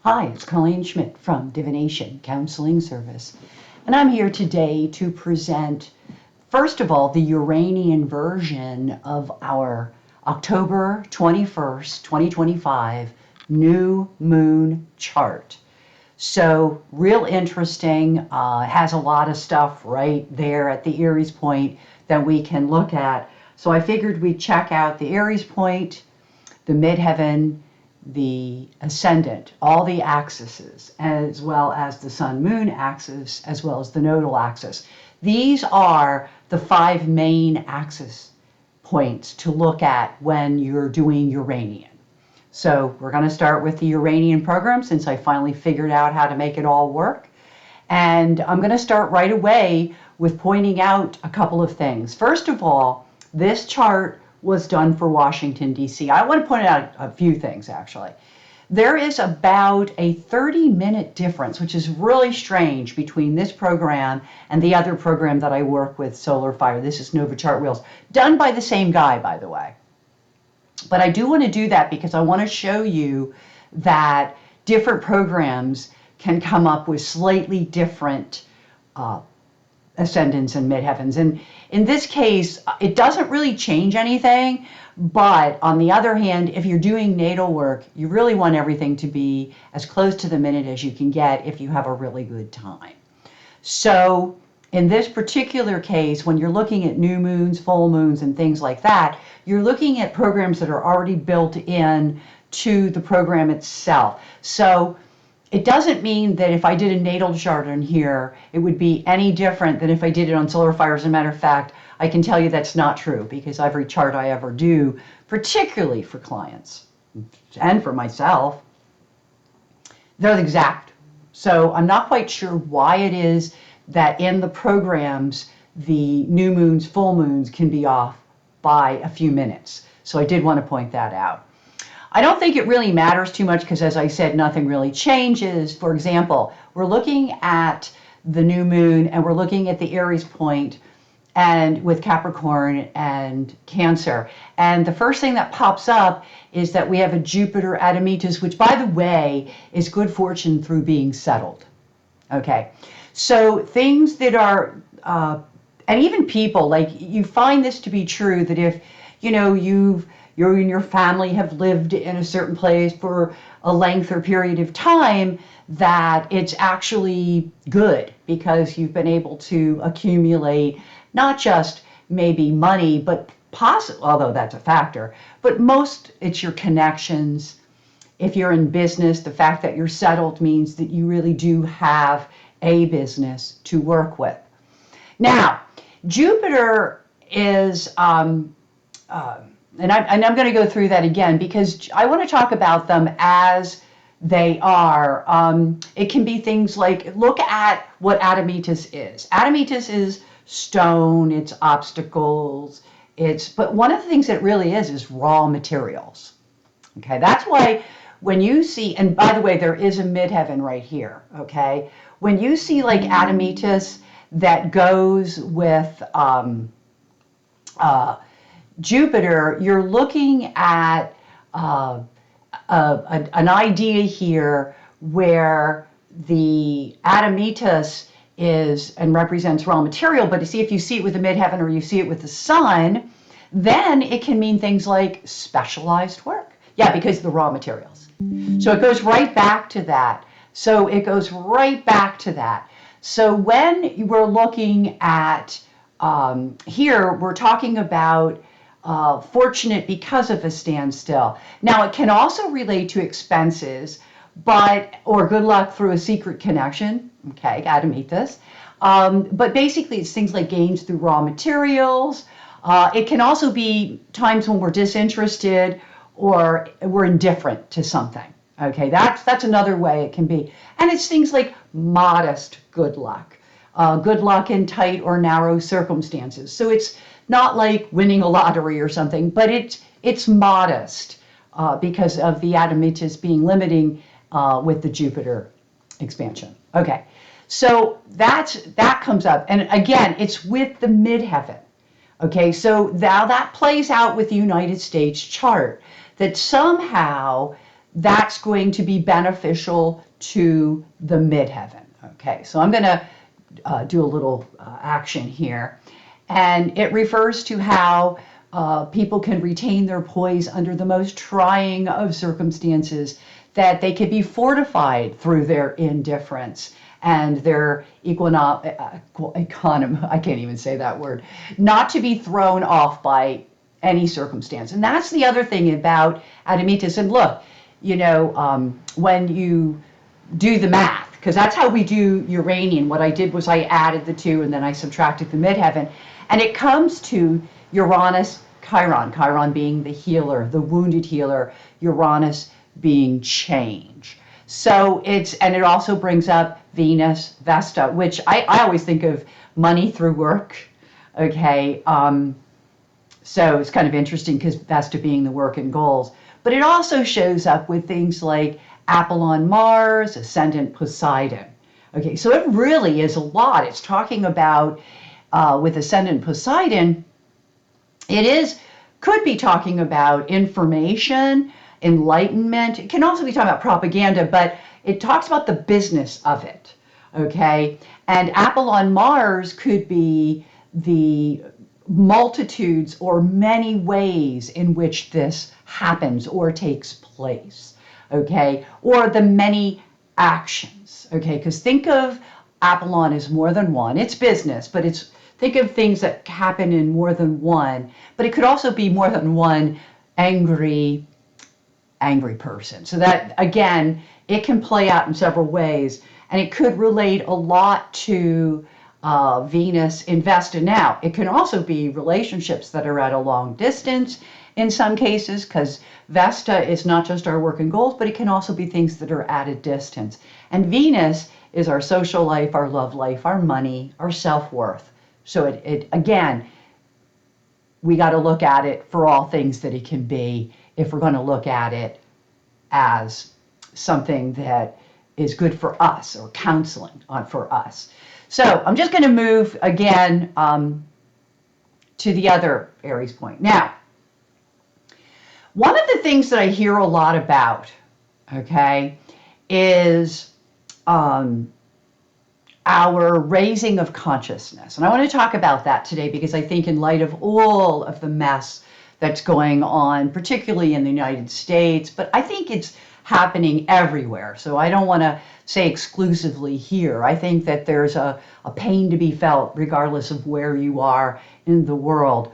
Hi, it's Colleen Schmidt from Divination Counseling Service, and I'm here today to present, first of all, the Uranian version of our October 21st, 2025 new moon chart. So, real interesting, has a lot of stuff right there at the Aries point that we can look at. So, I figured we'd check out the Aries point, the midheaven, the ascendant, all the axes, as well as the sun moon axis, as well as the nodal axis. These are the five main axis points to look at when you're doing Uranian. So we're going to start with the Uranian program since I finally figured out how to make it all work. And I'm going to start right away with pointing out a couple of things. First of all, this chart was done for Washington, D.C. I want to point out a few things, actually. There is about a 30-minute difference, which is really strange, between this program and the other program that I work with, Solar Fire. This is Nova Chart Wheels, done by the same guy, by the way. But I do want to do that because I want to show you that different programs can come up with slightly different ascendants and midheavens. And in this case, it doesn't really change anything. But on the other hand, if you're doing natal work, you really want everything to be as close to the minute as you can get if you have a really good time. So in this particular case, when you're looking at new moons, full moons, and things like that, you're looking at programs that are already built in to the program itself. So it doesn't mean that if I did a natal chart on here, it would be any different than if I did it on Solar Fire. As a matter of fact, I can tell you that's not true because every chart I ever do, particularly for clients and for myself, they're exact. So I'm not quite sure why it is that in the programs, the new moons, full moons can be off by a few minutes. So I did want to point that out. I don't think it really matters too much because, as I said, nothing really changes. For example, we're looking at the new moon and we're looking at the Aries point and with Capricorn and Cancer. And the first thing that pops up is that we have a Jupiter Admetus, which, by the way, is good fortune through being settled. Okay, so things that are, and even people, like you find this to be true, that if, you know, you and your family have lived in a certain place for a length or period of time, that it's actually good because you've been able to accumulate not just maybe money, but possibly, although that's a factor, but most it's your connections. If you're in business, the fact that you're settled means that you really do have a business to work with. Now, Jupiter is, and I'm going to go through that again because I want to talk about them as they are. It can be things like, look at what Admetus is. Admetus is stone, it's obstacles, but one of the things that it really is raw materials. Okay, that's why when you see, and by the way, there is a midheaven right here, okay? When you see like Admetus that goes with Jupiter, you're looking at an idea here where the Admetus is and represents raw material, but if you see it with the midheaven or you see it with the sun, then it can mean things like specialized work. Yeah, because of the raw materials. So it goes right back to that. So when we're looking at here, we're talking about fortunate because of a standstill. Now, it can also relate to expenses, or good luck through a secret connection. Okay, Admetus. But basically, it's things like gains through raw materials. It can also be times when we're disinterested or we're indifferent to something. Okay, that's another way it can be. And it's things like modest good luck in tight or narrow circumstances. So it's not like winning a lottery or something, but it's modest because of the Admetus being limiting with the Jupiter expansion. Okay, so that comes up. And again, it's with the midheaven. Okay, so now that plays out with the United States chart, that somehow that's going to be beneficial to the midheaven. Okay, so I'm going to do a little action here. And it refers to how people can retain their poise under the most trying of circumstances, that they can be fortified through their indifference and their economy, I can't even say that word, not to be thrown off by any circumstance. And that's the other thing about Admetus. And look, when you do the math, because that's how we do Uranian. What I did was I added the two and then I subtracted the midheaven. And it comes to Uranus, Chiron. Chiron being the healer, the wounded healer, Uranus being change. So it also brings up Venus, Vesta, which I always think of money through work. Okay. So it's kind of interesting because Vesta being the work and goals. But it also shows up with things like Apollon Mars, Ascendant Poseidon. Okay, so it really is a lot. It's talking about, with Ascendant Poseidon, could be talking about information, enlightenment. It can also be talking about propaganda, but it talks about the business of it. Okay, and Apollon Mars could be the multitudes or many ways in which this happens or takes place, okay, or the many actions, okay, because think of Apollon as more than one. It's business, but think of things that happen in more than one, but it could also be more than one angry person. So that, again, it can play out in several ways, and it could relate a lot to Venus in Vesta. Now, it can also be relationships that are at a long distance in some cases, because Vesta is not just our work and goals, but it can also be things that are at a distance. And Venus is our social life, our love life, our money, our self-worth. So it again, we got to look at it for all things that it can be if we're going to look at it as something that is good for us or counseling for us. So I'm just going to move again to the other Aries point. Now, one of the things that I hear a lot about, okay, is our raising of consciousness. And I want to talk about that today because I think in light of all of the mess that's going on, particularly in the United States, but I think it's happening everywhere. So I don't want to say exclusively here. I think that there's a pain to be felt regardless of where you are in the world.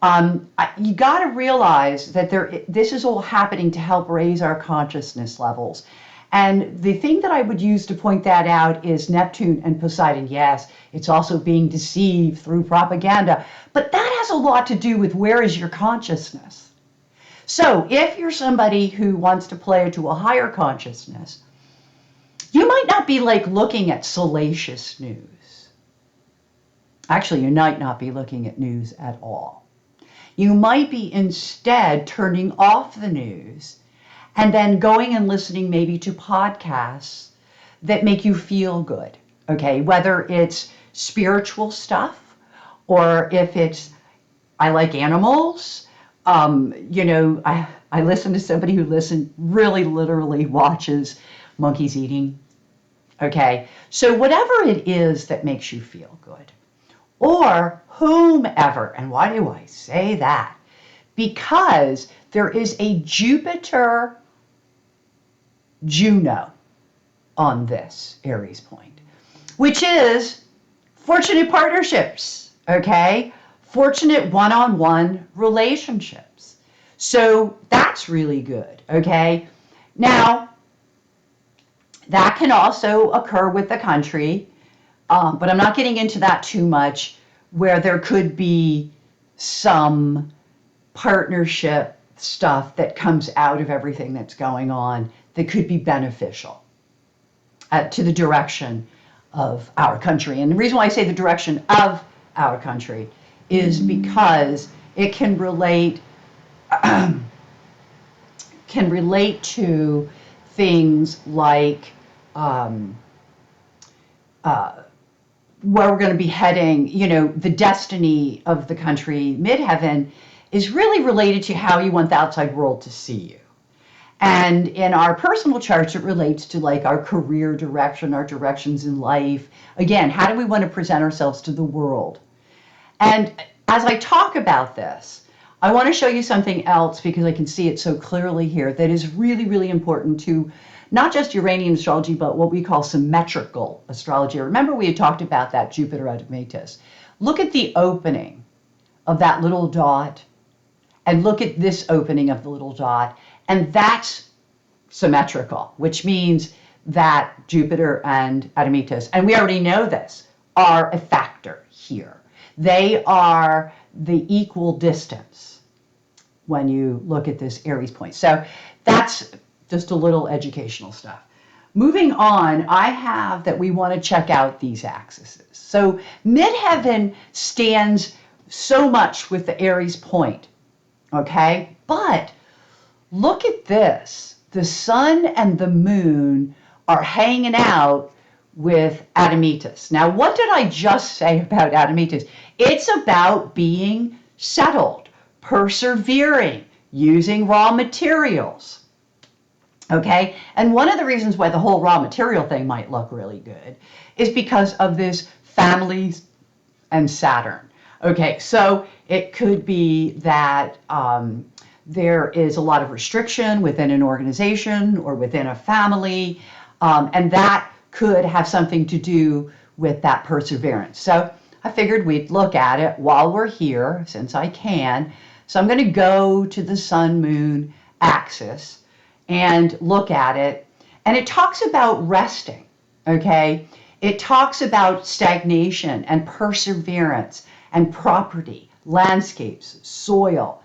You got to realize that this is all happening to help raise our consciousness levels. And the thing that I would use to point that out is Neptune and Poseidon. Yes, it's also being deceived through propaganda, but that has a lot to do with where is your consciousness. So if you're somebody who wants to play to a higher consciousness, you might not be looking at salacious news. Actually, you might not be looking at news at all. You might be instead turning off the news and then going and listening maybe to podcasts that make you feel good, okay? Whether it's spiritual stuff or if it's, I like animals, I listen to somebody who really literally watches monkeys eating, okay? So whatever it is that makes you feel good, or whomever, and why do I say that? Because there is a Jupiter Juno on this Aries point, which is fortunate partnerships, okay? Fortunate one-on-one relationships. So that's really good, okay? Now, that can also occur with the country, but I'm not getting into that too much, where there could be some partnership stuff that comes out of everything that's going on that could be beneficial to the direction of our country. And the reason why I say the direction of our country is because it can relate to things like where we're going to be heading. The destiny of the country, midheaven, is really related to how you want the outside world to see you. And in our personal charts, it relates to like our career direction, our directions in life. Again, how do we want to present ourselves to the world? And as I talk about this, I want to show you something else because I can see it so clearly here that is really, really important to not just Uranian astrology, but what we call symmetrical astrology. Remember, we had talked about that Jupiter Admetus. Look at the opening of that little dot, and look at this opening of the little dot, and that's symmetrical, which means that Jupiter and Admetus, and we already know this, are a factor here. They are the equal distance when you look at this Aries point. So that's just a little educational stuff. Moving on, I have that we want to check out these axes. So midheaven stands so much with the Aries point, okay? But look at this. The sun and the moon are hanging out with Admetus. Now, what did I just say about Admetus? It's about being settled, persevering, using raw materials. Okay? And one of the reasons why the whole raw material thing might look really good is because of this families and Saturn. Okay, so it could be that there is a lot of restriction within an organization or within a family, and that could have something to do with that perseverance. So I figured we'd look at it while we're here, since I can. So I'm going to go to the sun-moon axis and look at it. And it talks about resting, okay? It talks about stagnation and perseverance and property, landscapes, soil.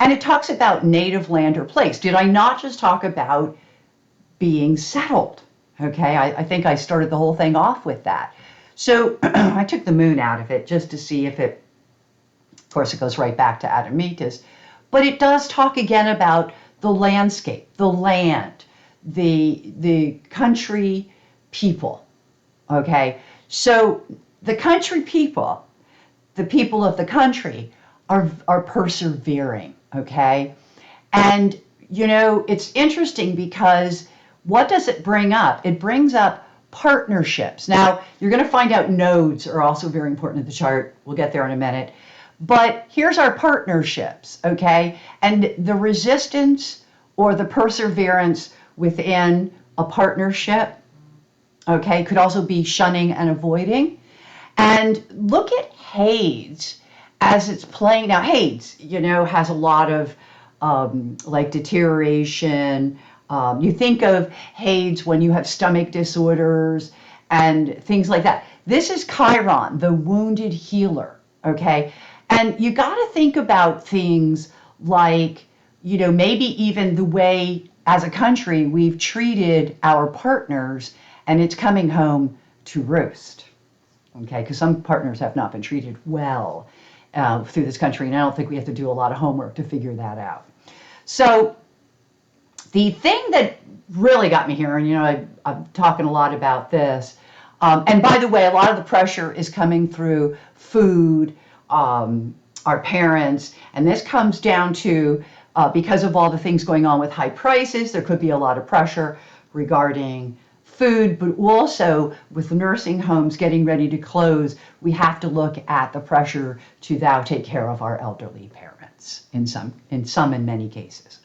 And it talks about native land or place. Did I not just talk about being settled? Okay, I think I started the whole thing off with that. So I took the moon out of it just to see if it, of course, it goes right back to Admetus, but it does talk again about the landscape, the land, the country people. Okay, so the country people, the people of the country are persevering. Okay, and you know, it's interesting because what does it bring up? It brings up partnerships. Now, you're going to find out nodes are also very important in the chart. We'll get there in a minute. But here's our partnerships, okay? And the resistance or the perseverance within a partnership, okay, could also be shunning and avoiding. And look at Hades as it's playing. Now, Hades, you know, has a lot of like deterioration. You think of Hades when you have stomach disorders and things like that. This is Chiron, the wounded healer, okay? And you got to think about things like, you know, maybe even the way as a country we've treated our partners, and it's coming home to roost, okay? Because some partners have not been treated well through this country, and I don't think we have to do a lot of homework to figure that out. So the thing that really got me here, and you know, I'm talking a lot about this, and by the way, a lot of the pressure is coming through food, our parents, and this comes down to, because of all the things going on with high prices, there could be a lot of pressure regarding food, but also with nursing homes getting ready to close, we have to look at the pressure to now take care of our elderly parents in some and many cases.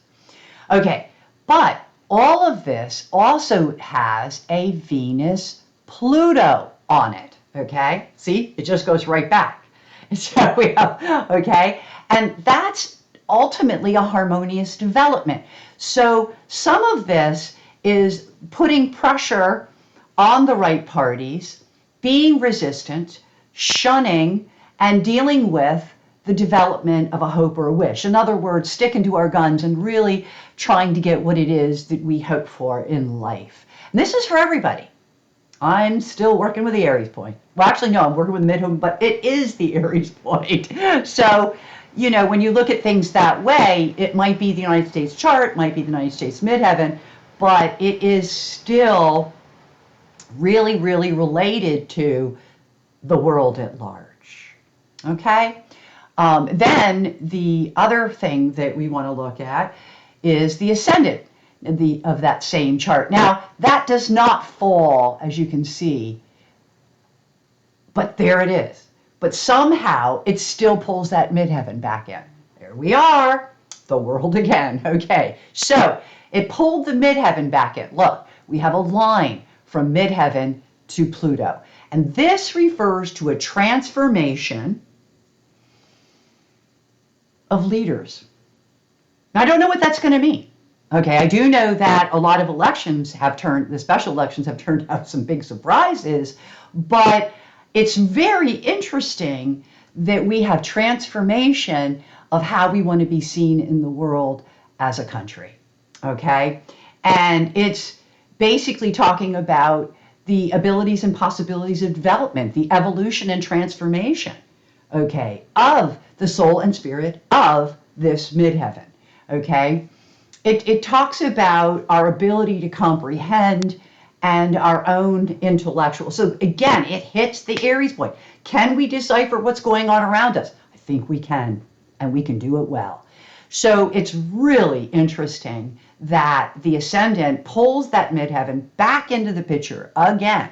Okay. But all of this also has a Venus-Pluto on it, okay? See, it just goes right back. So we have, okay? And that's ultimately a harmonious development. So some of this is putting pressure on the right parties, being resistant, shunning, and dealing with the development of a hope or a wish. In other words, sticking to our guns and really trying to get what it is that we hope for in life. And this is for everybody. I'm still working with the Aries point. Well, actually, no, I'm working with the midheaven, but it is the Aries point. So, you know, when you look at things that way, it might be the United States chart, might be the United States midheaven, but it is still really, really related to the world at large. Okay? Then the other thing that we want to look at is the ascendant. of that same chart. Now, that does not fall, as you can see, but there it is. But somehow it still pulls that midheaven back in. There we are, the world again. Okay, so it pulled the midheaven back in. Look, we have a line from midheaven to Pluto. And this refers to a transformation of leaders. Now, I don't know what that's going to mean. Okay, I do know that a lot of the special elections have turned out some big surprises, but it's very interesting that we have transformation of how we want to be seen in the world as a country. Okay, and it's basically talking about the abilities and possibilities of development, the evolution and transformation, okay, of the soul and spirit of this midheaven, okay? It talks about our ability to comprehend and our own intellectual. So again, it hits the Aries point. Can we decipher what's going on around us? I think we can, and we can do it well. So it's really interesting that the ascendant pulls that midheaven back into the picture again,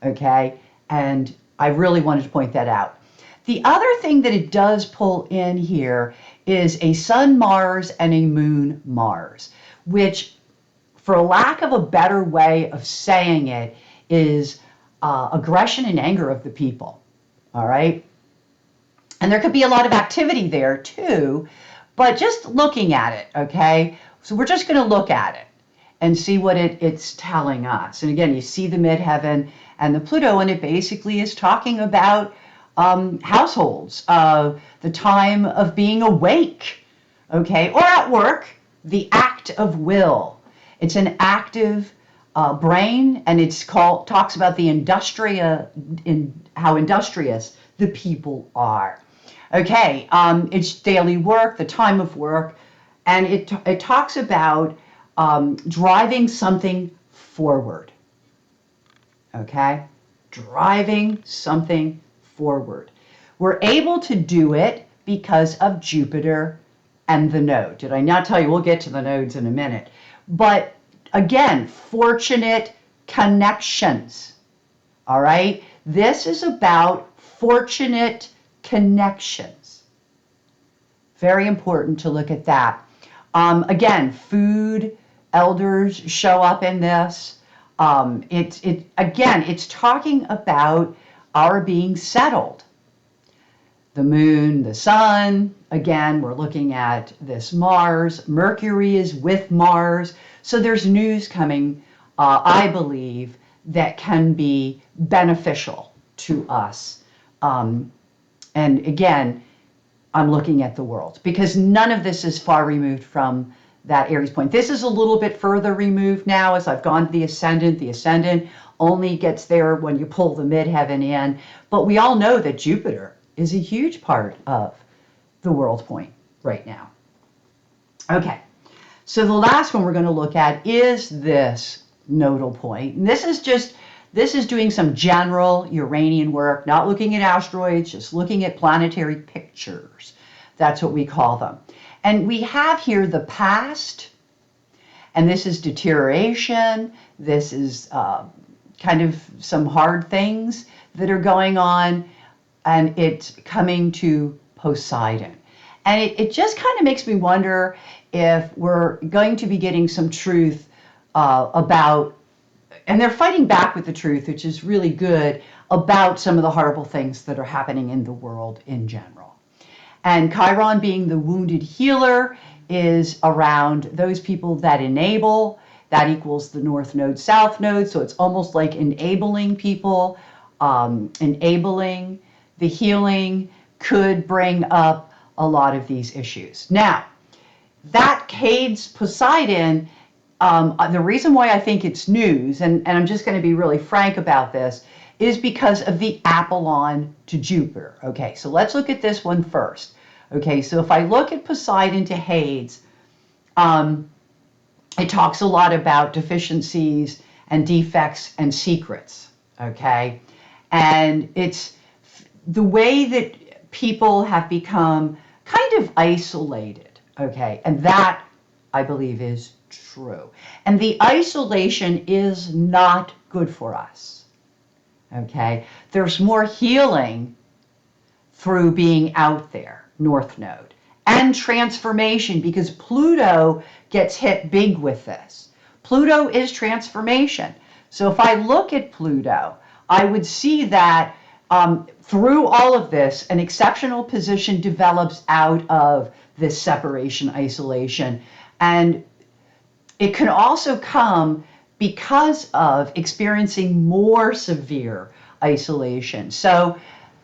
okay? And I really wanted to point that out. The other thing that it does pull in here is a Sun Mars and a Moon Mars, which, for lack of a better way of saying it, is aggression and anger of the people, all right? And there could be a lot of activity there too, but just looking at it, okay? So we're just going to look at it and see what it's telling us. And again, you see the midheaven and the Pluto, and it basically is talking about households, the time of being awake, okay, or at work, the act of will. It's an active brain, and talks about how industrious the people are. Okay, it's daily work, the time of work, and it talks about driving something forward. Okay, driving something forward. We're able to do it because of Jupiter and the node. Did I not tell you? We'll get to the nodes in a minute. But again, fortunate connections. All right? This is about fortunate connections. Very important to look at that. Again, food, elders show up in this. It's talking about our being settled. The moon, the sun, again, we're looking at this Mars. Mercury is with Mars. So there's news coming, I believe, that can be beneficial to us. And again, I'm looking at the world because none of this is far removed from that Aries point. This is a little bit further removed now as I've gone to the ascendant. The ascendant only gets there when you pull the midheaven in. But we all know that Jupiter is a huge part of the world point right now. Okay, so the last one we're going to look at is this nodal point. And this is doing some general Uranian work, not looking at asteroids, just looking at planetary pictures. That's what we call them. And we have here the past, and this is deterioration. This is kind of some hard things that are going on, and it's coming to Poseidon. And it just kind of makes me wonder if we're going to be getting some truth about, and they're fighting back with the truth, which is really good, about some of the horrible things that are happening in the world in general. And Chiron, being the wounded healer, is around those people that enable. That equals the north node, south node. So it's almost like enabling people, enabling the healing could bring up a lot of these issues. Now, that Cades Poseidon, the reason why I think it's news, and I'm just going to be really frank about this, is because of the Apollon to Jupiter. Okay, so let's look at this one first. Okay, so if I look at Poseidon to Hades, it talks a lot about deficiencies and defects and secrets. Okay, and it's the way that people have become kind of isolated. Okay, and that I believe is true. And the isolation is not good for us. Okay? There's more healing through being out there, North Node, and transformation, because Pluto gets hit big with this. Pluto is transformation. So if I look at Pluto, I would see that through all of this, an exceptional position develops out of this separation, isolation. And it can also come because of experiencing more severe isolation. So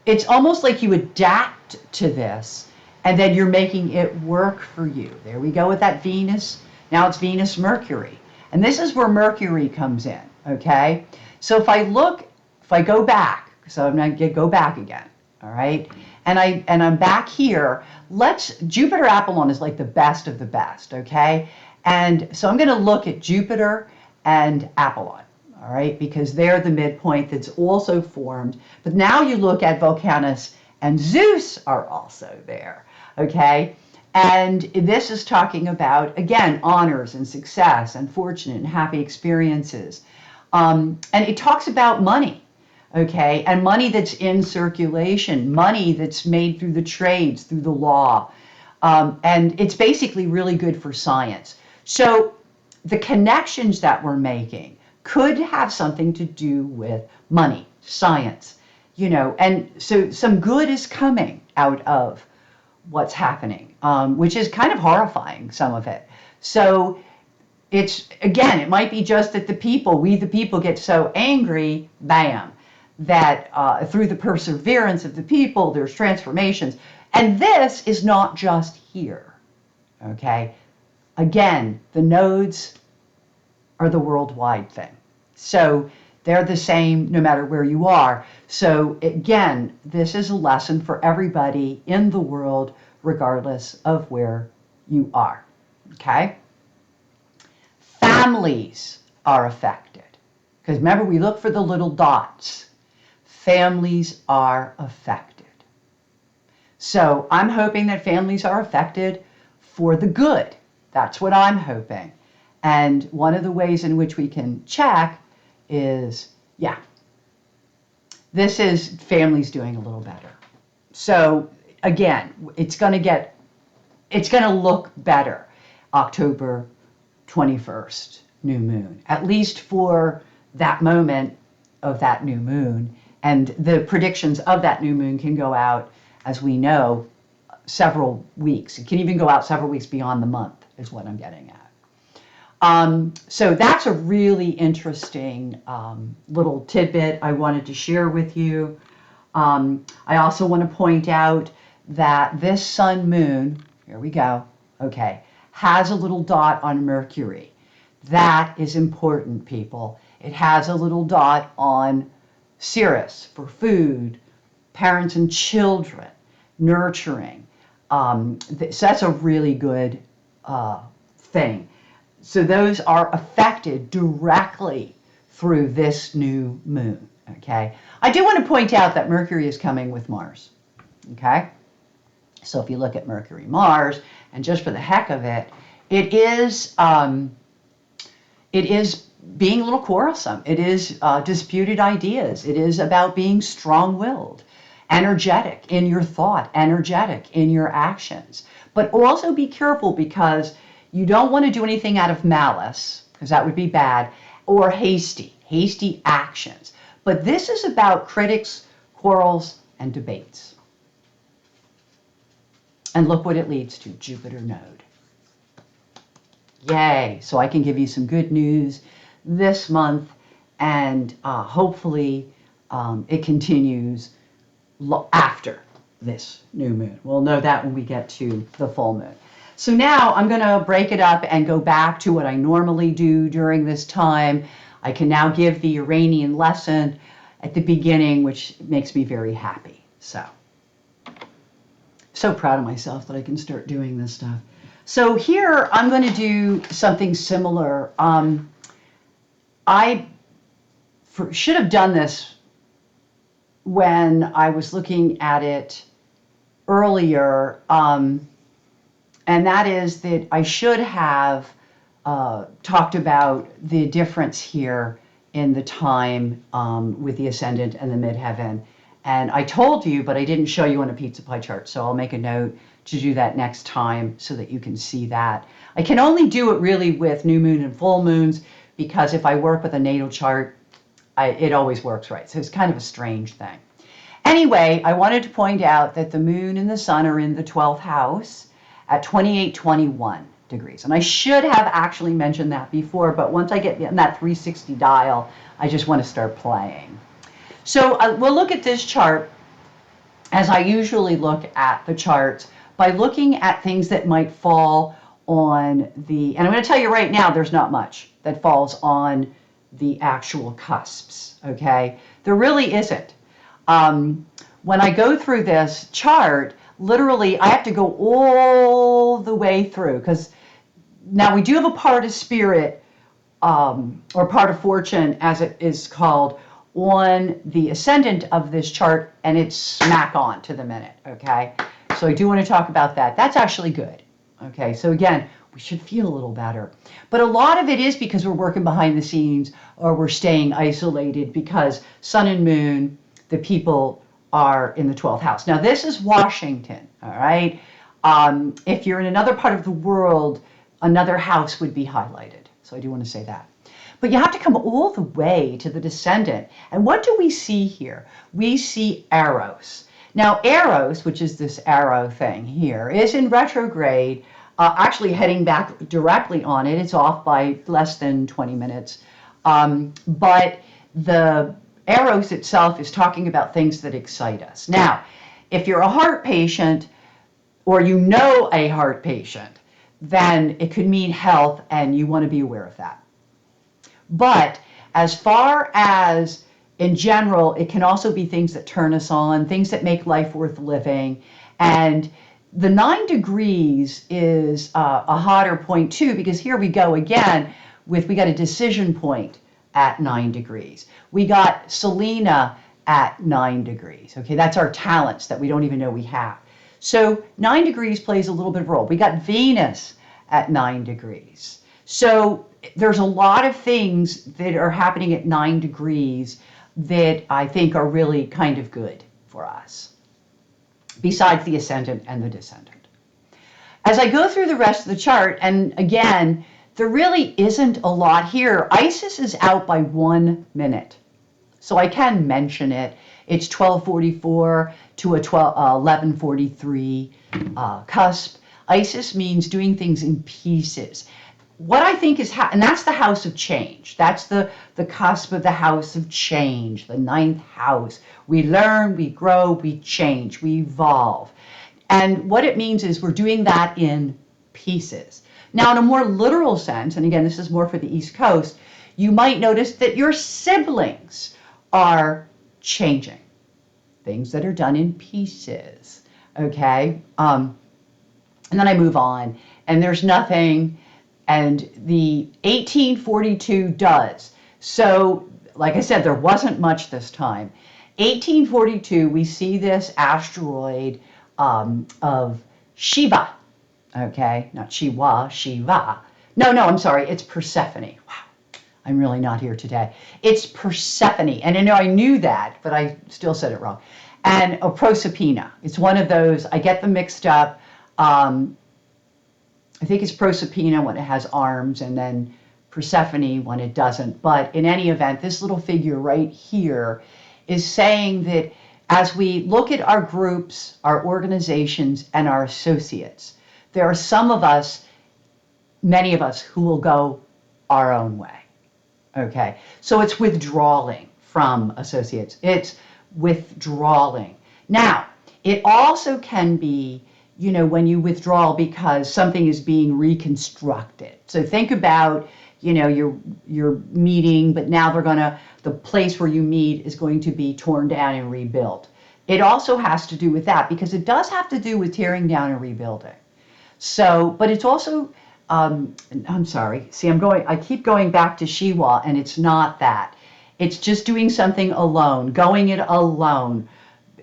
it's almost like you adapt to this and then you're making it work for you. There we go with that Venus. Now it's Venus Mercury. And this is where Mercury comes in, okay? So if I go back, so I'm going to go back again, all right? And I'm back here. Jupiter Apollon is like the best of the best, okay? And so I'm going to look at Jupiter and Apollon, all right, because they're the midpoint that's also formed. But now you look at Volcanus and Zeus are also there, okay? And this is talking about, again, honors and success and fortune and happy experiences. And it talks about money, okay, and money that's in circulation, money that's made through the trades, through the law. And it's basically really good for science. So the connections that we're making could have something to do with money, science, and so some good is coming out of what's happening, which is kind of horrifying, some of it. So it might be just that we the people get so angry, bam, that through the perseverance of the people, there's transformations. And this is not just here, okay? Again, the nodes are the worldwide thing. So they're the same no matter where you are. So again, this is a lesson for everybody in the world, regardless of where you are, okay? Families are affected. Because remember, we look for the little dots. Families are affected. So I'm hoping that families are affected for the good. That's what I'm hoping. And one of the ways in which we can check is, this is families doing a little better. So again, it's going to look better October 21st, new moon, at least for that moment of that new moon. And the predictions of that new moon can go out, as we know, several weeks. It can even go out several weeks beyond the month, is what I'm getting at. So that's a really interesting little tidbit I wanted to share with you. I also want to point out that this sun moon, here we go, okay, has a little dot on Mercury. That is important, people. It has a little dot on Ceres for food, parents and children, nurturing. So that's a really good thing. So those are affected directly through this new moon, okay? I do want to point out that Mercury is coming with Mars, okay? So if you look at Mercury, Mars, and just for the heck of it, it is being a little quarrelsome. It is disputed ideas. It is about being strong-willed, energetic in your thought, energetic in your actions. But also be careful, because you don't want to do anything out of malice, because that would be bad, or hasty actions. But this is about critics, quarrels, and debates. And look what it leads to, Jupiter node. Yay! So I can give you some good news this month, and hopefully it continues after this new moon. We'll know that when we get to the full moon. So now I'm going to break it up and go back to what I normally do during this time. I can now give the Uranian lesson at the beginning, which makes me very happy. So proud of myself that I can start doing this stuff. So here I'm going to do something similar. I should have done this when I was looking at it earlier, and that is that I should have talked about the difference here in the time with the ascendant and the midheaven. And I told you, but I didn't show you on a pizza pie chart. So I'll make a note to do that next time so that you can see that. I can only do it really with new moon and full moons, because if I work with a natal chart, it always works right. So it's kind of a strange thing. Anyway, I wanted to point out that the moon and the sun are in the 12th house at 2821 degrees. And I should have actually mentioned that before, but once I get in that 360 dial, I just want to start playing. So we'll look at this chart as I usually look at the charts, by looking at things that might fall on and I'm going to tell you right now, there's not much that falls on the actual cusps, okay? There really isn't. When I go through this chart, literally I have to go all the way through, because now we do have a part of spirit, or part of fortune as it is called, on the ascendant of this chart, and it's smack on to the minute, okay? So I do want to talk about that. That's actually good, okay? So again, we should feel a little better. But a lot of it is because we're working behind the scenes, or we're staying isolated because sun and moon, the people, are in the 12th house. Now this is Washington, all right? If you're in another part of the world, another house would be highlighted. So I do want to say that. But you have to come all the way to the descendant. And what do we see here? We see Eros. Now Eros, which is this arrow thing here, is in retrograde, actually heading back directly on it. It's off by less than 20 minutes. But the Eros itself is talking about things that excite us. Now, if you're a heart patient, or you know a heart patient, then it could mean health, and you want to be aware of that. But as far as in general, it can also be things that turn us on, things that make life worth living. And the 9 degrees is a hotter point too, because here we go again we got a decision point at 9 degrees. We got Selena at 9 degrees. Okay, that's our talents that we don't even know we have. So 9 degrees plays a little bit of a role. We got Venus at 9 degrees. So there's a lot of things that are happening at 9 degrees that I think are really kind of good for us, besides the ascendant and the descendant. As I go through the rest of the chart, and again, there really isn't a lot here. Isis is out by 1 minute, so I can mention it. It's 1244 to a 1143 cusp. Isis means doing things in pieces. What I think is, and that's the house of change. That's the cusp of the house of change, the 9th house. We learn, we grow, we change, we evolve. And what it means is we're doing that in pieces. Now, in a more literal sense, and again, this is more for the East Coast, you might notice that your siblings are changing. Things that are done in pieces, okay? And then I move on, and there's nothing. And the 1842 does. So, like I said, there wasn't much this time. 1842, we see this asteroid of Shiva. Okay, not Shiva, Shiva. No, I'm sorry, it's Persephone. Wow, I'm really not here today. It's Persephone. And I know I knew that, but I still said it wrong. And Proserpina. It's one of those, I get them mixed up. I think it's Proserpina when it has arms, and then Persephone when it doesn't. But in any event, this little figure right here is saying that as we look at our groups, our organizations, and our associates, there are some of us, many of us, who will go our own way. Okay, so it's withdrawing from associates. It's withdrawing. Now, it also can be, when you withdraw because something is being reconstructed. So think about, your meeting, but now the place where you meet is going to be torn down and rebuilt. It also has to do with that, because it does have to do with tearing down and rebuilding. So, but it's also, I'm sorry, see, I keep going back to Shiva, and it's not that. It's just doing something alone, going it alone.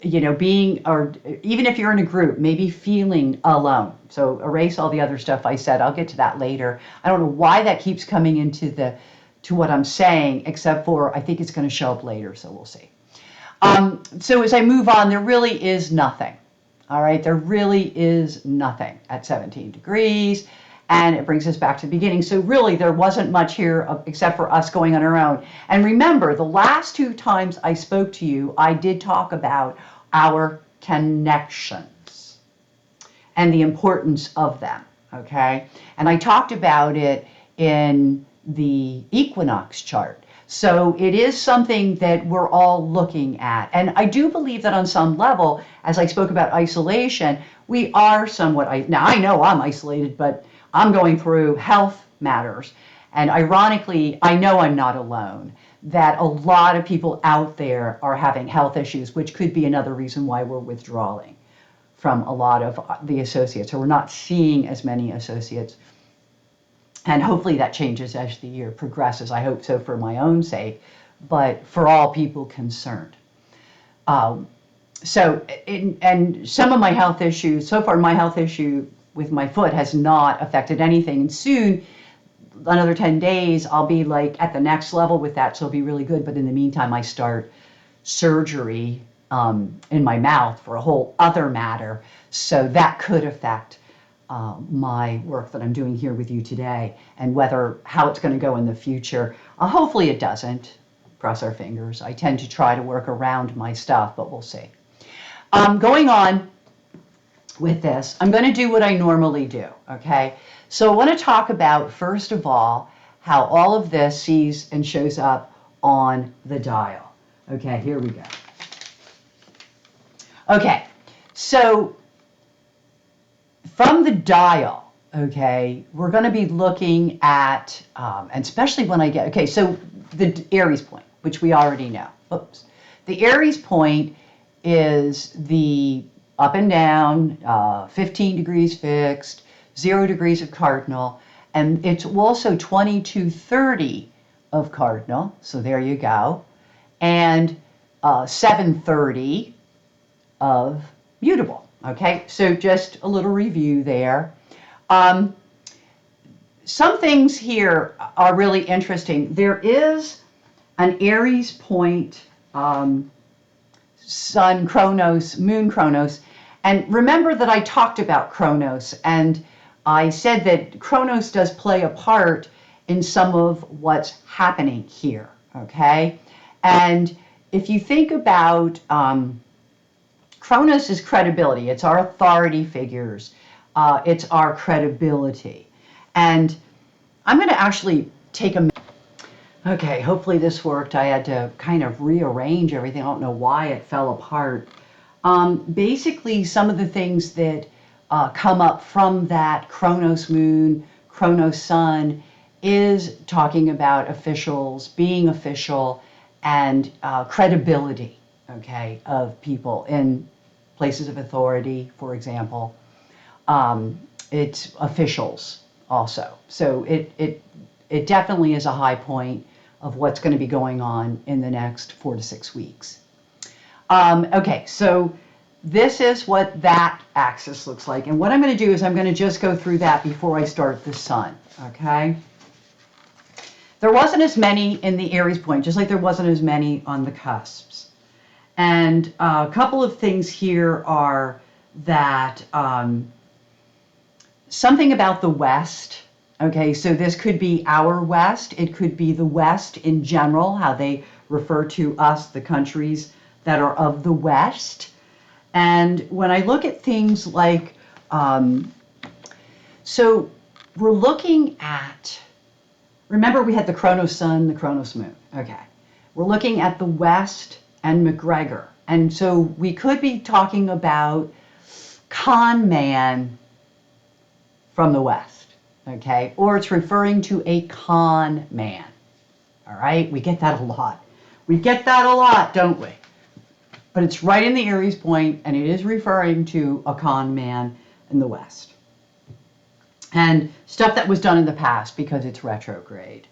being, or even if you're in a group, maybe feeling alone. So erase all the other stuff I said. I'll get to that later. I don't know why that keeps coming into to what I'm saying, except for I think it's going to show up later, so we'll see. So as I move on, there really is nothing. All right, there really is nothing at 17 degrees. And it brings us back to the beginning. So really, there wasn't much here except for us going on our own. And remember, the last 2 times I spoke to you, I did talk about our connections and the importance of them, okay? And I talked about it in the equinox chart. So it is something that we're all looking at. And I do believe that on some level, as I spoke about isolation, we are somewhat, now I know I'm isolated, but I'm going through health matters. And ironically, I know I'm not alone, that a lot of people out there are having health issues, which could be another reason why we're withdrawing from a lot of the associates, or we're not seeing as many associates. And hopefully that changes as the year progresses. I hope so for my own sake, but for all people concerned. And some of my health issues, so far my health issue with my foot has not affected anything. And soon, another 10 days, I'll be like at the next level with that, so it'll be really good. But in the meantime, I start surgery in my mouth for a whole other matter. So that could affect my work that I'm doing here with you today, and how it's going to go in the future. Hopefully it doesn't. Cross our fingers. I tend to try to work around my stuff, but we'll see. Going on with this, I'm going to do what I normally do, okay? So I want to talk about, first of all, how all of this sees and shows up on the dial. Okay, here we go. Okay, so from the dial, okay, we're going to be looking at, and especially when I get, okay, so the Aries point, which we already know. Oops. The Aries point is the up and down, 15 degrees fixed, 0 degrees of cardinal, and it's also 2230 of cardinal, so there you go, and 730 of mutable. Okay, so just a little review there. Some things here are really interesting. There is an Aries point, Sun Chronos, Moon Chronos, and remember that I talked about Chronos, and I said that Chronos does play a part in some of what's happening here, okay? And if you think about Chronos is credibility. It's our authority figures. It's our credibility. And I'm going to actually take a minute. Okay, hopefully this worked. I had to kind of rearrange everything. I don't know why it fell apart. Basically, some of the things that come up from that Chronos Moon, Chronos Sun is talking about officials, being official, and credibility, okay, of people in places of authority, for example. It's officials also. So it definitely is a high point of what's going to be going on in the next 4 to 6 weeks. Okay, so this is what that axis looks like. And what I'm going to do is I'm going to just go through that before I start the sun, okay? There wasn't as many in the Aries point, just like there wasn't as many on the cusps. And a couple of things here are that something about the West. Okay, so this could be our West. It could be the West in general, how they refer to us, the countries that are of the West. And when I look at things like, so we're looking at, remember we had the Chronos Sun, the Chronos Moon. Okay, we're looking at the West and McGregor. And so we could be talking about con man from the West. Okay, or it's referring to a con man. All right, we get that a lot. We get that a lot, don't we? But it's right in the Aries point, and it is referring to a con man in the West. And stuff that was done in the past because it's retrograde.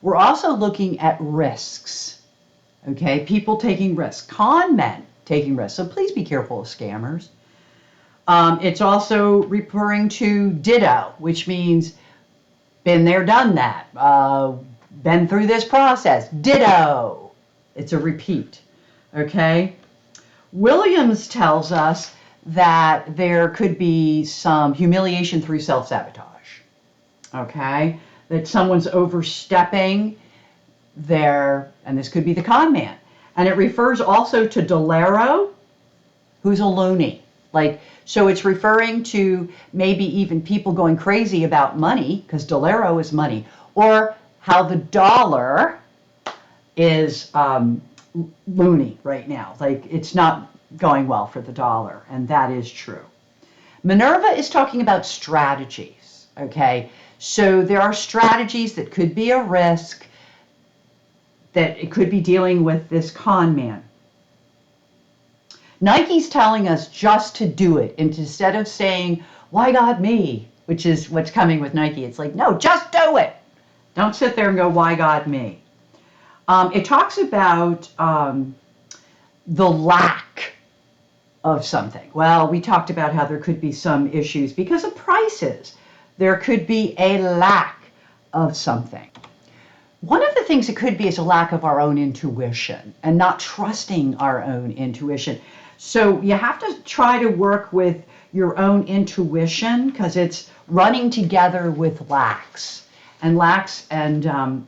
We're also looking at risks. Okay, people taking risks. Con men taking risks. So please be careful of scammers. It's also referring to ditto, which means been there, done that, been through this process, ditto. It's a repeat, okay? Williams tells us that there could be some humiliation through self-sabotage, okay? That someone's overstepping their, and this could be the con man. And it refers also to Dolero, who's a loony. Like, so it's referring to maybe even people going crazy about money, because Dolero is money, or how the dollar is loony right now. Like, it's not going well for the dollar, and that is true. Minerva is talking about strategies, okay? So there are strategies that could be a risk, that it could be dealing with this con man. Nike's telling us just to do it, and instead of saying, why God me, which is what's coming with Nike, it's like, no, just do it. Don't sit there and go, why God me? It talks about the lack of something. Well, we talked about how there could be some issues because of prices. There could be a lack of something. One of the things it could be is a lack of our own intuition and not trusting our own intuition. So you have to try to work with your own intuition, because it's running together with lacks and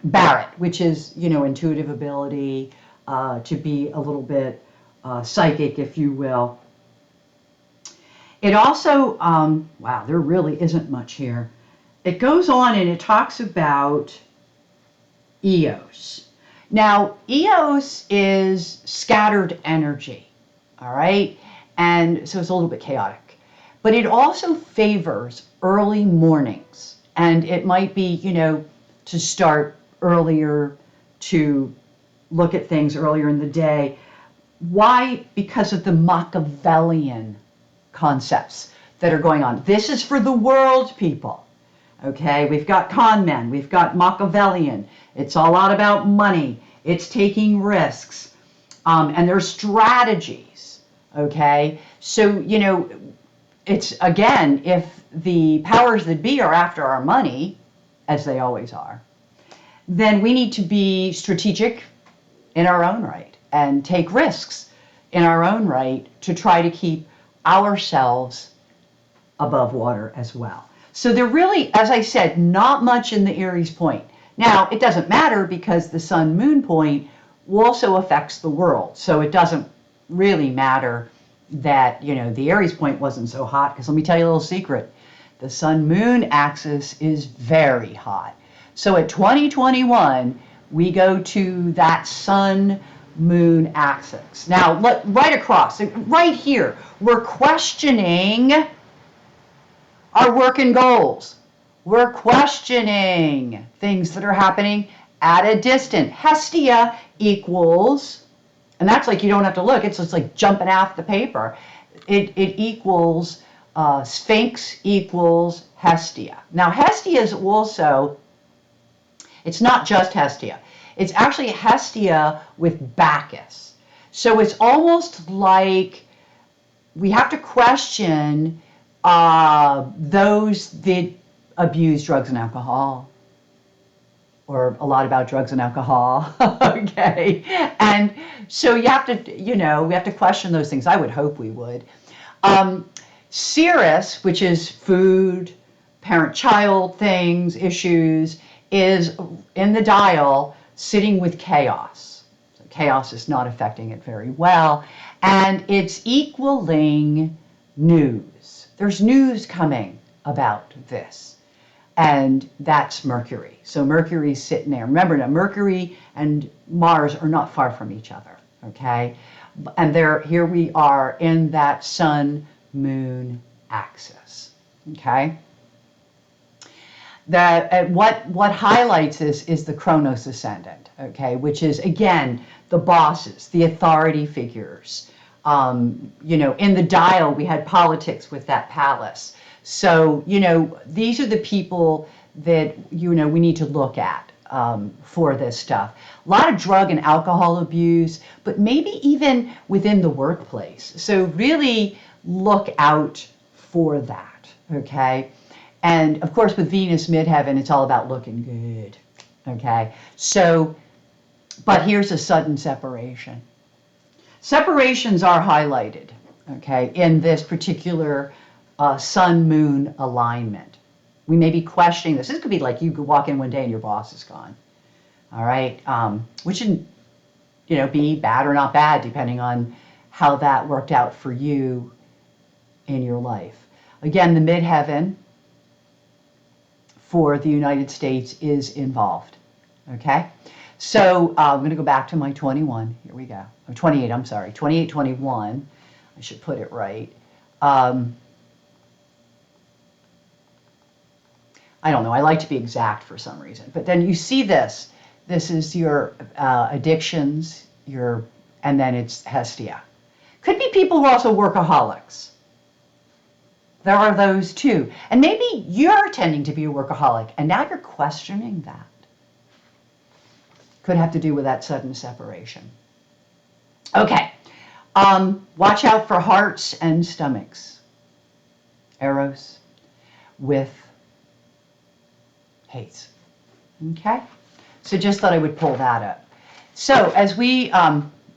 Barrett, which is, intuitive ability, to be a little bit psychic, if you will. It also, wow, there really isn't much here. It goes on and it talks about Eos. Now, Eos is scattered energy, all right? And so it's a little bit chaotic. But it also favors early mornings. And it might be, to start earlier, to look at things earlier in the day. Why? Because of the Machiavellian concepts that are going on. This is for the world, people. Okay, we've got con men, we've got Machiavellian. It's all out about money. It's taking risks. And there's strategies. Okay, so, it's, again, if the powers that be are after our money, as they always are, then we need to be strategic in our own right and take risks in our own right to try to keep ourselves above water as well. So there really, as I said, not much in the Aries point. Now, it doesn't matter because the sun-moon point also affects the world. So it doesn't really matter that, the Aries point wasn't so hot, because let me tell you a little secret. The sun-moon axis is very hot. So at 2021, we go to that sun-moon axis. Now, look, right across, right here, we're questioning our work and goals. We're questioning things that are happening at a distance. Hestia equals, and that's like you don't have to look, it's just like jumping off the paper. It equals, Sphinx equals Hestia. Now, Hestia is also, it's not just Hestia. It's actually Hestia with Bacchus. So it's almost like we have to question those that abuse drugs and alcohol, or a lot about drugs and alcohol, okay? And so you have to, we have to question those things. I would hope we would. Ceres, which is food, parent-child things, issues, is in the dial sitting with chaos. So chaos is not affecting it very well. And it's equaling news. There's news coming about this. And that's Mercury. So Mercury's sitting there. Remember now, Mercury and Mars are not far from each other, okay? And here we are in that sun-moon axis, okay? What highlights this is the Kronos ascendant, okay? Which is, again, the bosses, the authority figures. In the dial, we had politics with that palace. So, these are the people that, we need to look at. for this stuff. A lot of drug and alcohol abuse, but maybe even within the workplace. So really look out for that, okay? And of course, with Venus midheaven, it's all about looking good, okay? So, but here's a sudden separation. Separations are highlighted, okay, in this particular sun-moon alignment. We may be questioning this. This could be like you could walk in one day and your boss is gone, all right? Which shouldn't, be bad or not bad, depending on how that worked out for you in your life. Again, the midheaven for the United States is involved, okay? So I'm going to go back to my 21. Here we go. Or 28, I'm sorry. 28, 21. I should put it right. I don't know. I like to be exact for some reason. But then you see this. This is your addictions, and then it's Hestia. Could be people who are also workaholics. There are those too. And maybe you're tending to be a workaholic, and now you're questioning that. Could have to do with that sudden separation. Okay. Watch out for hearts and stomachs. Eros with hates. Okay? So just thought I would pull that up. So as we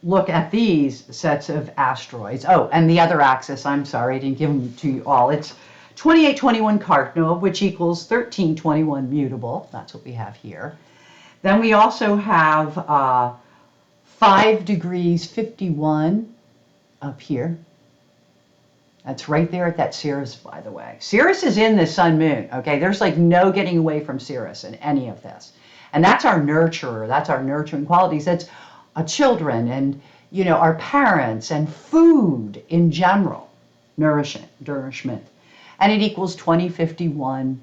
look at these sets of asteroids, and the other axis, I'm sorry, I didn't give them to you all. It's 2821 cardinal, which equals 1321 mutable. That's what we have here. Then we also have 5 degrees 51 up here. That's right there at that Sirius, by the way. Sirius is in the sun moon, okay? There's like no getting away from Sirius in any of this. And that's our nurturer. That's our nurturing qualities. That's children and, our parents and food in general. Nourishment. And it equals 2051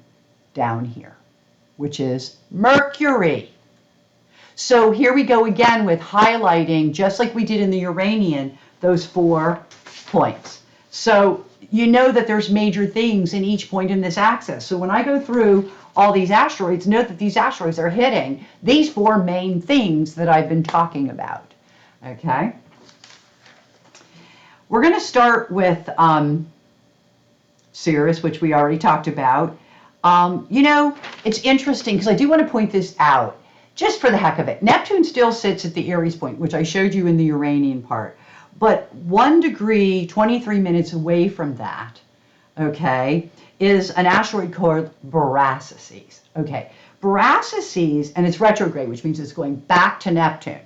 down here, which is Mercury. So here we go again with highlighting, just like we did in the Uranian, those 4 points. So you know that there's major things in each point in this axis. So when I go through all these asteroids, note that these asteroids are hitting these 4 main things that I've been talking about. Okay? We're going to start with Sirius, which we already talked about. It's interesting because I do want to point this out. Just for the heck of it, Neptune still sits at the Aries point, which I showed you in the Uranian part. But 1 degree, 23 minutes away from that, okay, is an asteroid called Berasices. Okay, Berasices, and it's retrograde, which means it's going back to Neptune.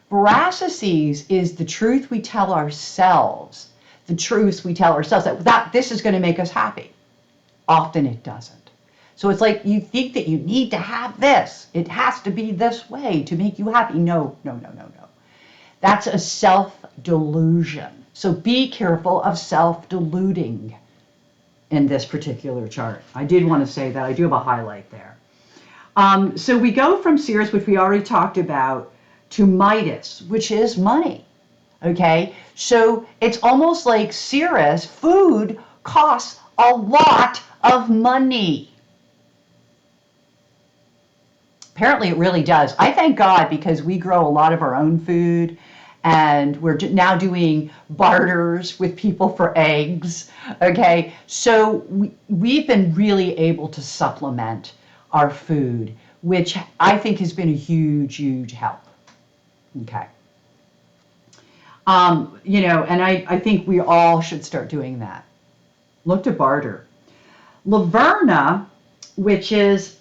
Berasices is the truth we tell ourselves, that this is going to make us happy. Often it doesn't. So it's like you think that you need to have this. It has to be this way to make you happy. No. That's a self-delusion. So be careful of self-deluding in this particular chart. I did want to say that. I do have a highlight there. So we go from Sirius, which we already talked about, to Midas, which is money. Okay? So it's almost like Sirius, food costs a lot of money. Apparently it really does. I thank God because we grow a lot of our own food and we're now doing barters with people for eggs, okay? So we've been really able to supplement our food, which I think has been a huge, huge help, okay? And I think we all should start doing that. Look to barter. Laverna, which is...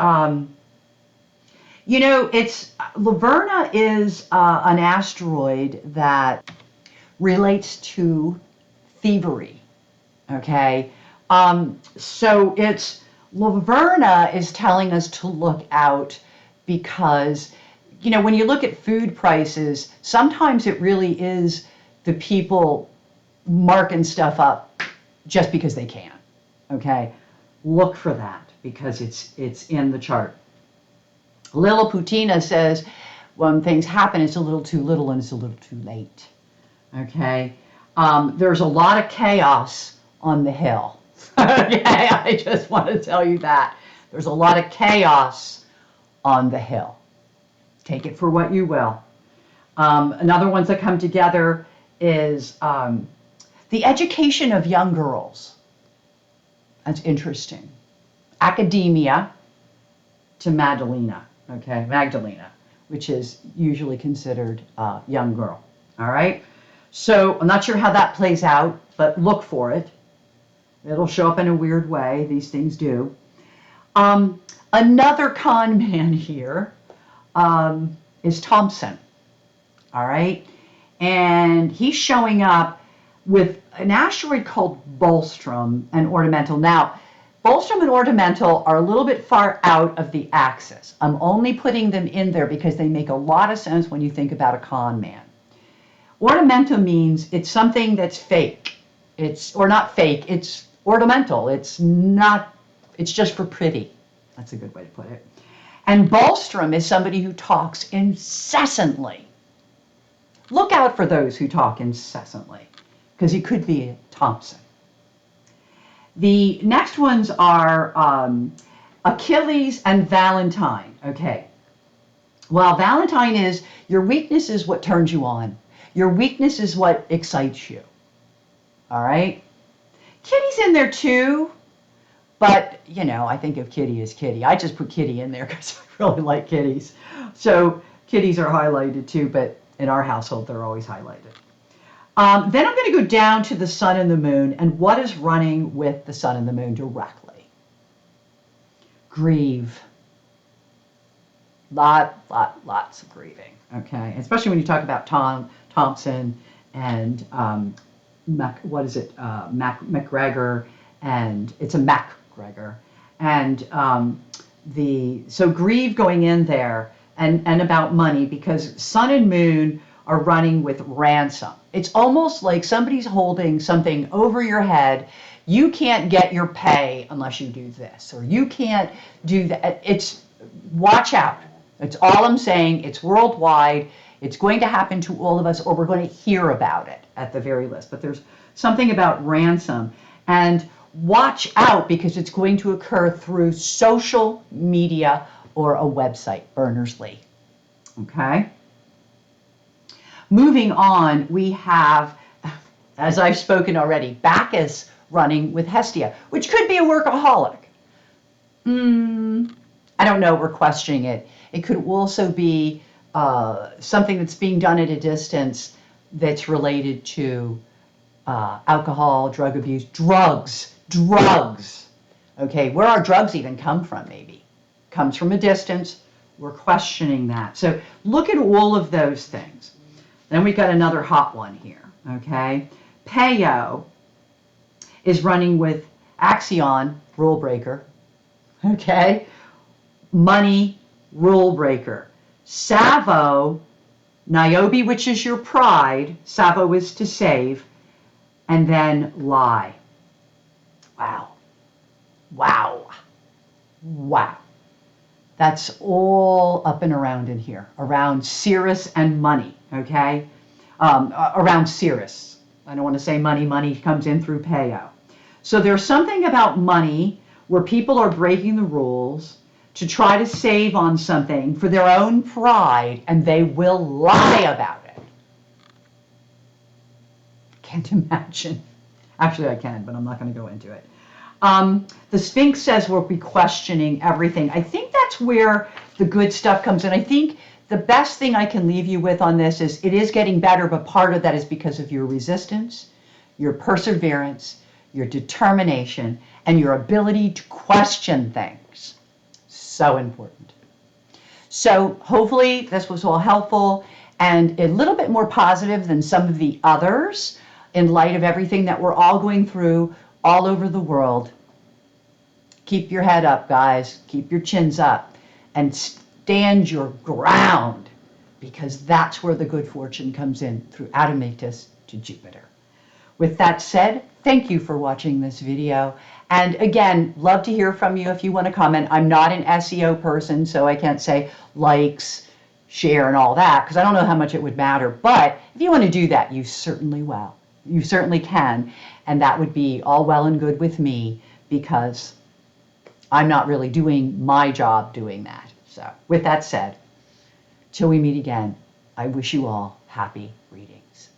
Laverna is an asteroid that relates to thievery, okay? So Laverna is telling us to look out because, when you look at food prices, sometimes it really is the people marking stuff up just because they can, okay? Look for that because it's in the chart. Liliputina says when things happen, it's a little too little and it's a little too late. Okay? There's a lot of chaos on the hill. Okay? I just want to tell you that. There's a lot of chaos on the hill. Take it for what you will. Another ones that come together is the education of young girls. That's interesting. Academia to Magdalena, okay? Magdalena, which is usually considered a young girl, all right? So I'm not sure how that plays out, but look for it. It'll show up in a weird way. These things do. Another con man here is Thompson, all right? And he's showing up with an asteroid called Bolstrom and Ornamental. Now, Bolstrom and Ornamental are a little bit far out of the axis. I'm only putting them in there because they make a lot of sense when you think about a con man. Ornamental means it's something that's fake. Or not fake, it's ornamental. It's just for pretty. That's a good way to put it. And Bolstrom is somebody who talks incessantly. Look out for those who talk incessantly, because he could be Thompson. The next ones are Achilles and Valentine. Okay. Well, Valentine is your weakness is what turns you on. Your weakness is what excites you. All right? Kitty's in there too, but, you know, I think of Kitty as Kitty. I just put Kitty in there because I really like kitties. So kitties are highlighted too, but in our household, they're always highlighted. Then I'm going to go down to the sun and the moon and what is running with the sun and the moon directly. Grieve. Lots of grieving, okay? Especially when you talk about Thompson and MacGregor, and it's a MacGregor. And so grieve going in there and about money, because sun and moon are running with ransom. It's almost like somebody's holding something over your head. You can't get your pay unless you do this, or you can't do that. Watch out. That's all I'm saying. It's worldwide. It's going to happen to all of us, or we're going to hear about it at the very least. But there's something about ransom. And watch out, because it's going to occur through social media or a website, Berners-Lee. Okay? Moving on, we have, as I've spoken already, Bacchus running with Hestia, which could be a workaholic. I don't know. We're questioning it. It could also be something that's being done at a distance that's related to alcohol, drug abuse, drugs. Okay, where our drugs even come from, maybe. Comes from a distance. We're questioning that. So look at all of those things. Then we've got another hot one here, okay? Peyo is running with Axion, rule breaker, okay? Money, rule breaker. Savo, Niobe, which is your pride. Savo is to save. And then lie. Wow. That's all up and around in here, around Ceres and money, okay? Around Ceres. I don't want to say money. Money comes in through Peyo. So there's something about money where people are breaking the rules to try to save on something for their own pride, and they will lie about it. Can't imagine. Actually, I can, but I'm not going to go into it. The Sphinx says we'll be questioning everything. I think that's where the good stuff comes in. I think the best thing I can leave you with on this is it is getting better, but part of that is because of your resistance, your perseverance, your determination, and your ability to question things. So important. So hopefully this was all helpful and a little bit more positive than some of the others in light of everything that we're all going through all over the world. Keep your head up, guys. Keep your chins up and stand your ground, because that's where the good fortune comes in, through Admetus to Jupiter. With that said, thank you for watching this video. And again, love to hear from you if you want to comment. I'm not an SEO person, so I can't say likes, share, and all that, because I don't know how much it would matter. But if you want to do that, you certainly will. You certainly can. And that would be all well and good with me, because I'm not really doing my job doing that. So with that said, Till we meet again, I wish you all happy readings.